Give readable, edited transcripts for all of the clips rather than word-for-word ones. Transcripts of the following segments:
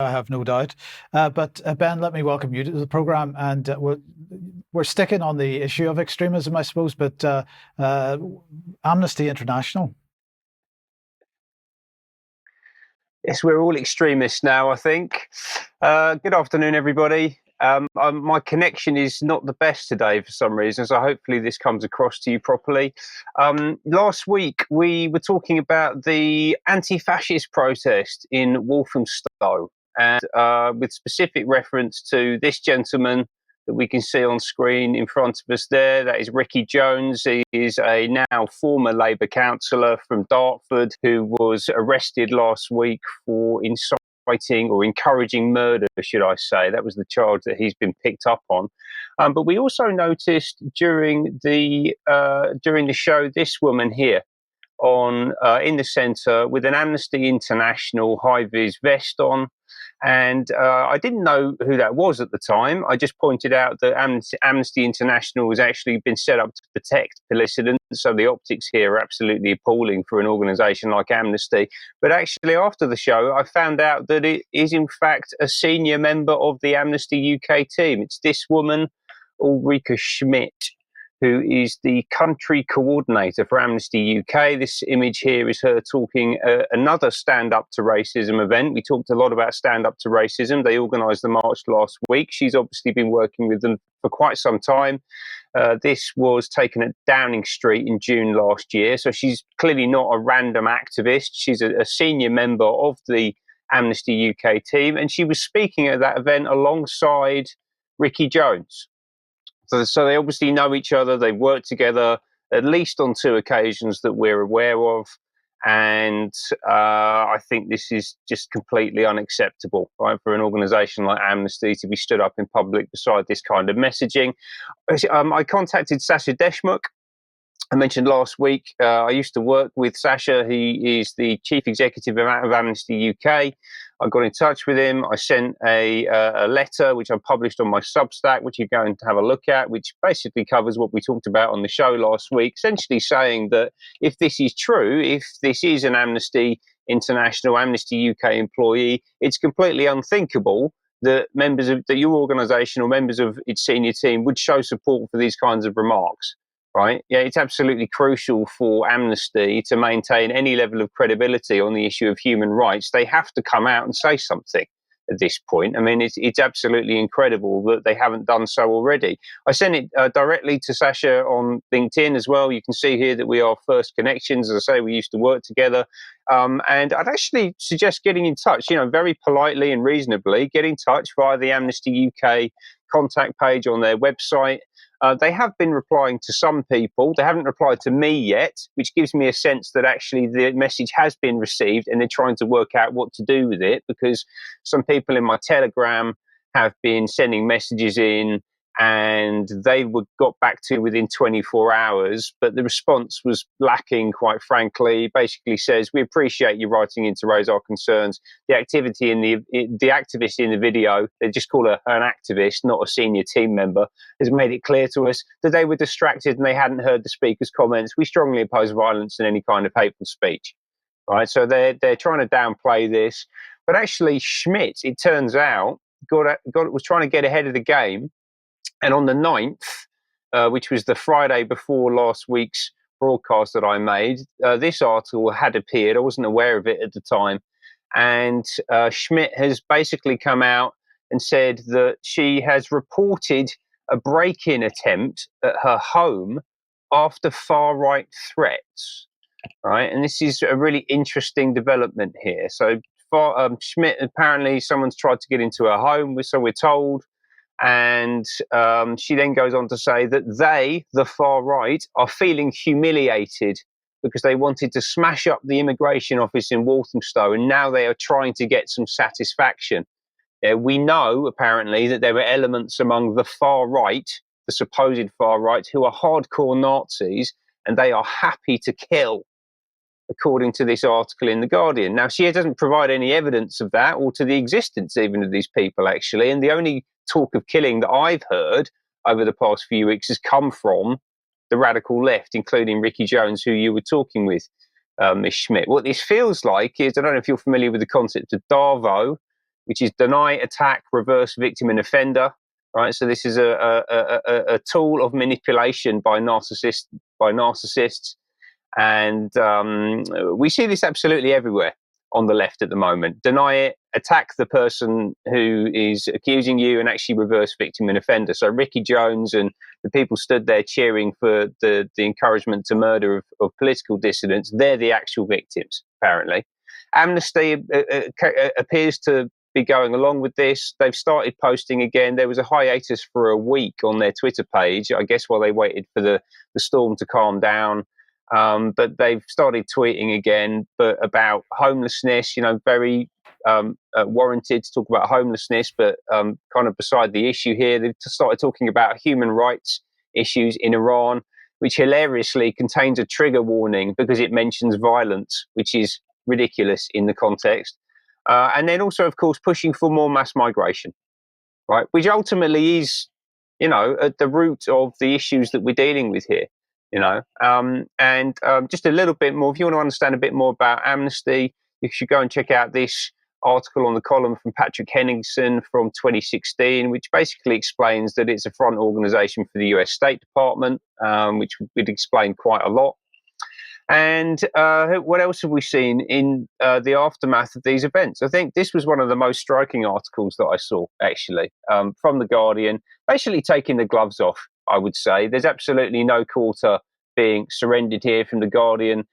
I have no doubt. But Ben, let me welcome you to the programme. And we're sticking on the issue of extremism, I suppose, but Amnesty International. Yes, we're all extremists now, I think. Good afternoon, everybody. My connection is not the best today for some reason, so hopefully this comes across to you properly. Last week, we were talking about the anti-fascist protest in Walthamstow, and with specific reference to this gentleman that we can see on screen in front of us there. That is Ricky Jones. He is a now former Labour councillor from Dartford who was arrested last week for inciting or encouraging murder, should I say. That was the charge that he's been picked up on. But we also noticed during the show this woman here on in the centre with an Amnesty International high-vis vest on. And I didn't know who that was at the time. I just pointed out that Amnesty International has actually been set up to protect dissidents. So the optics here are absolutely appalling for an organisation like Amnesty. But actually, after the show, I found out that it is, in fact, a senior member of the Amnesty UK team. It's this woman, Ulrika Schmidt, who is the country coordinator for Amnesty UK. This image here is her talking another Stand Up to Racism event. We talked a lot about Stand Up to Racism. They organised the march last week. She's obviously been working with them for quite some time. This was taken at Downing Street in June last year. So she's clearly not a random activist. She's a senior member of the Amnesty UK team. And she was speaking at that event alongside Ricky Jones. So they obviously know each other. They've worked together at least on 2 occasions that we're aware of. And I think this is just completely unacceptable, right, for an organisation like Amnesty to be stood up in public beside this kind of messaging. I contacted Sacha Deshmukh. I mentioned last week, I used to work with Sacha. He is the chief executive of Amnesty UK. I got in touch with him. I sent a letter, which I published on my Substack, which you're going to have a look at, which basically covers what we talked about on the show last week, essentially saying that if this is true, if this is an Amnesty International, Amnesty UK employee, it's completely unthinkable that your organisation or members of its senior team would show support for these kinds of remarks. Right? Yeah, it's absolutely crucial for Amnesty to maintain any level of credibility on the issue of human rights. They have to come out and say something at this point. I mean, it's absolutely incredible that they haven't done so already. I sent it directly to Sacha on LinkedIn as well. You can see here that we are first connections. As I say, we used to work together. And I'd actually suggest getting in touch, very politely and reasonably, get in touch via the Amnesty UK contact page on their website. They have been replying to some people. They haven't replied to me yet, which gives me a sense that actually the message has been received and they're trying to work out what to do with it, because some people in my Telegram have been sending messages in and they got back to within 24 hours, but the response was lacking, quite frankly. Basically says, we appreciate you writing in to raise our concerns. The activity in the activist in the video, they just call her an activist, not a senior team member, has made it clear to us that they were distracted and they hadn't heard the speaker's comments. We strongly oppose violence and any kind of hateful speech. Right, so they're trying to downplay this, but actually Schmidt, it turns out, was trying to get ahead of the game. And on the 9th, which was the Friday before last week's broadcast that I made, this article had appeared. I wasn't aware of it at the time. And Schmidt has basically come out and said that she has reported a break-in attempt at her home after far-right threats. Right? And this is a really interesting development here. So Schmidt, apparently someone's tried to get into her home, so we're told. And she then goes on to say that they, the far right, are feeling humiliated because they wanted to smash up the immigration office in Walthamstow, and now they are trying to get some satisfaction. We know, apparently, that there were elements among the far right, the supposed far right, who are hardcore Nazis, and they are happy to kill, according to this article in The Guardian. Now, she doesn't provide any evidence of that or to the existence even of these people, actually. And the only talk of killing that I've heard over the past few weeks has come from the radical left, including Ricky Jones, who you were talking with, Ms. Schmidt. What this feels like is, I don't know if you're familiar with the concept of DARVO. which is deny, attack, reverse, victim, and offender. Right, so this is a tool of manipulation by narcissists, and we see this absolutely everywhere on the left at the moment. Deny it, attack the person who is accusing you, and actually reverse victim and offender. So Ricky Jones and the people stood there cheering for the encouragement to murder of political dissidents, they're the actual victims, apparently. Amnesty appears to be going along with this. They've started posting again. There was a hiatus for a week on their Twitter page, I guess, while they waited for the storm to calm down. But they've started tweeting again, but about homelessness, very warranted to talk about homelessness, but kind of beside the issue here. They've started talking about human rights issues in Iran, which hilariously contains a trigger warning because it mentions violence, which is ridiculous in the context. And then also, of course, pushing for more mass migration, right? Which ultimately is, at the root of the issues that we're dealing with here, and just a little bit more, if you want to understand a bit more about Amnesty, you should go and check out this article on the column from Patrick Henningsen from 2016, which basically explains that it's a front organization for the US State Department, which would explain quite a lot. And what else have we seen in the aftermath of these events? I think this was one of the most striking articles that I saw, actually, from The Guardian, basically taking the gloves off, I would say. There's absolutely no quarter being surrendered here from The Guardian.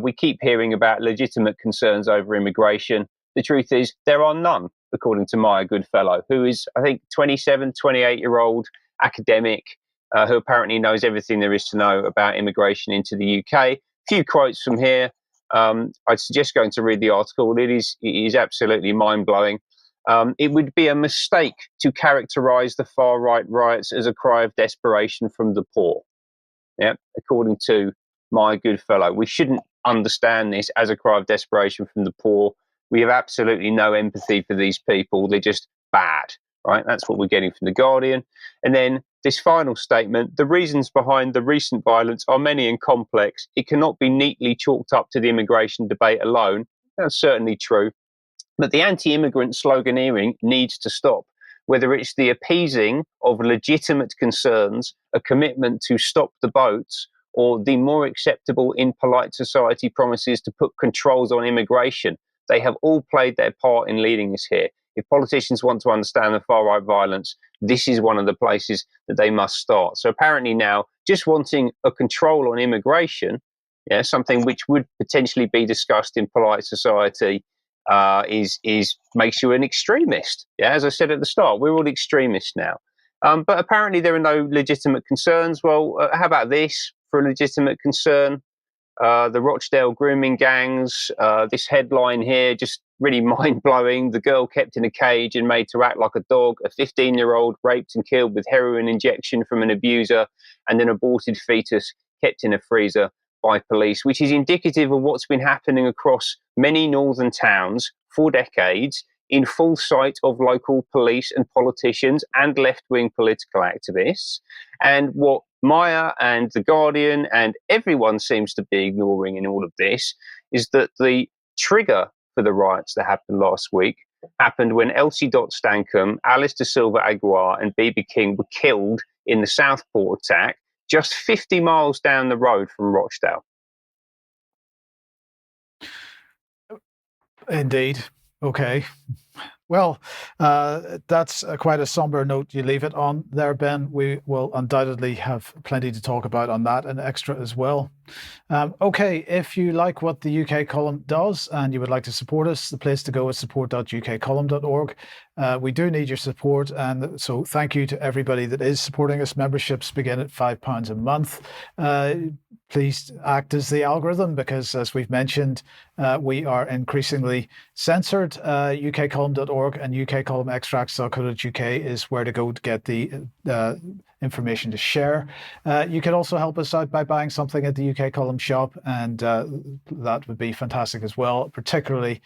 We keep hearing about legitimate concerns over immigration. The truth is, there are none, according to Maya Goodfellow, who is, I think, 27, 28-year-old academic who apparently knows everything there is to know about immigration into the UK. Few quotes from here. I'd suggest going to read the article. It is absolutely mind-blowing. It would be a mistake to characterize the far-right riots as a cry of desperation from the poor. Yeah, according to my good fellow, we shouldn't understand this as a cry of desperation from the poor. We have absolutely no empathy for these people. They're just bad, right? That's what we're getting from The Guardian. And then this final statement, the reasons behind the recent violence are many and complex. It cannot be neatly chalked up to the immigration debate alone. That's certainly true. But the anti-immigrant sloganeering needs to stop. Whether it's the appeasing of legitimate concerns, a commitment to stop the boats, or the more acceptable in polite society promises to put controls on immigration, they have all played their part in leading us here. If politicians want to understand the far-right violence, this is one of the places that they must start. So apparently now, just wanting a control on immigration, something which would potentially be discussed in polite society, is makes you an extremist. Yeah, as I said at the start, we're all extremists now. But apparently there are no legitimate concerns. Well, how about this for a legitimate concern? The Rochdale grooming gangs, this headline here, just really mind-blowing. The girl kept in a cage and made to act like a dog, a 15-year-old raped and killed with heroin injection from an abuser, and an aborted fetus kept in a freezer by police, which is indicative of what's been happening across many northern towns for decades, in full sight of local police and politicians and left-wing political activists. And what Maya and The Guardian and everyone seems to be ignoring in all of this is that the trigger for the riots that happened last week happened when Elsie Dot Stankham, Alice de Silva Aguiar and BB King were killed in the Southport attack, just 50 miles down the road from Rochdale. Indeed. Okay. Well, that's quite a somber note you leave it on there, Ben. We will undoubtedly have plenty to talk about on that and extra as well. Okay, if you like what the UK column does and you would like to support us, the place to go is support.ukcolumn.org. We do need your support, and so thank you to everybody that is supporting us. Memberships begin at £5 a month. Please act as the algorithm, because as we've mentioned, we are increasingly censored. ukcolumn.org and ukcolumnextracts.co.uk is where to go to get the information to share. You can also help us out by buying something at the UK Column shop, and that would be fantastic as well, particularly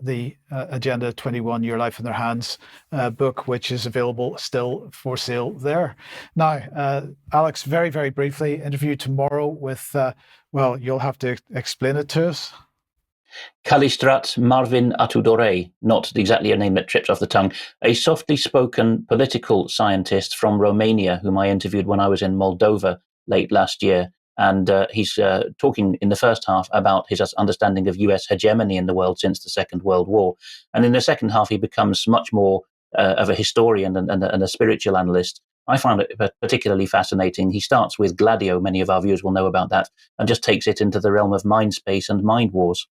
the Agenda 21 Your Life in Their Hands book, which is available still for sale there. Now, Alex, very, very briefly, interview tomorrow with, well, you'll have to explain it to us. Kalistrat Marvin Atudore, not exactly a name that trips off the tongue, a softly spoken political scientist from Romania whom I interviewed when I was in Moldova late last year. And he's talking in the first half about his understanding of US hegemony in the world since the Second World War. And in the second half, he becomes much more of a historian and a spiritual analyst. I found it particularly fascinating. He starts with Gladio, many of our viewers will know about that, and just takes it into the realm of mind space and mind wars.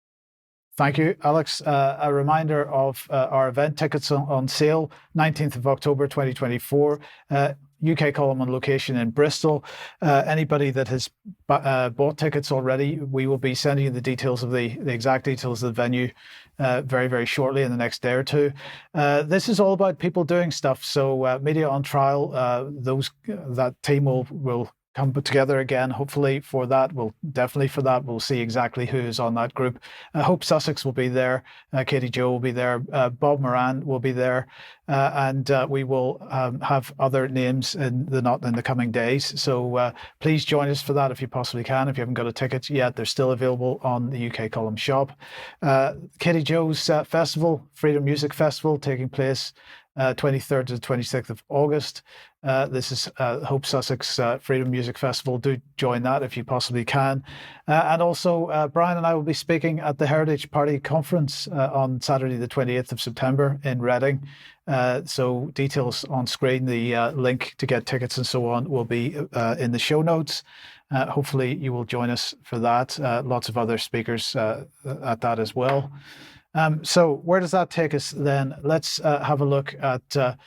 Thank you, Alex. A reminder of our event tickets on sale, 19th of October 2024. UK column on location in Bristol. Anybody that has bought tickets already, we will be sending you the details of the exact details of the venue very, very shortly in the next day or two. This is all about people doing stuff. So Media on Trial, that team will come together again, hopefully for that. We'll see exactly who is on that group. Hope Sussex will be there. Katie Jo will be there. Bob Moran will be there. And we will have other names in the coming days. So please join us for that if you possibly can. If you haven't got a ticket yet, they're still available on the UK Column shop. Katie Jo's festival, Freedom Music Festival, taking place 23rd to the 26th of August. This is Hope Sussex Freedom Music Festival. Do join that if you possibly can. And also, Brian and I will be speaking at the Heritage Party Conference on Saturday, the 28th of September in Reading. So details on screen, the link to get tickets and so on will be in the show notes. Hopefully you will join us for that. Lots of other speakers at that as well. So where does that take us then? Let's have a look at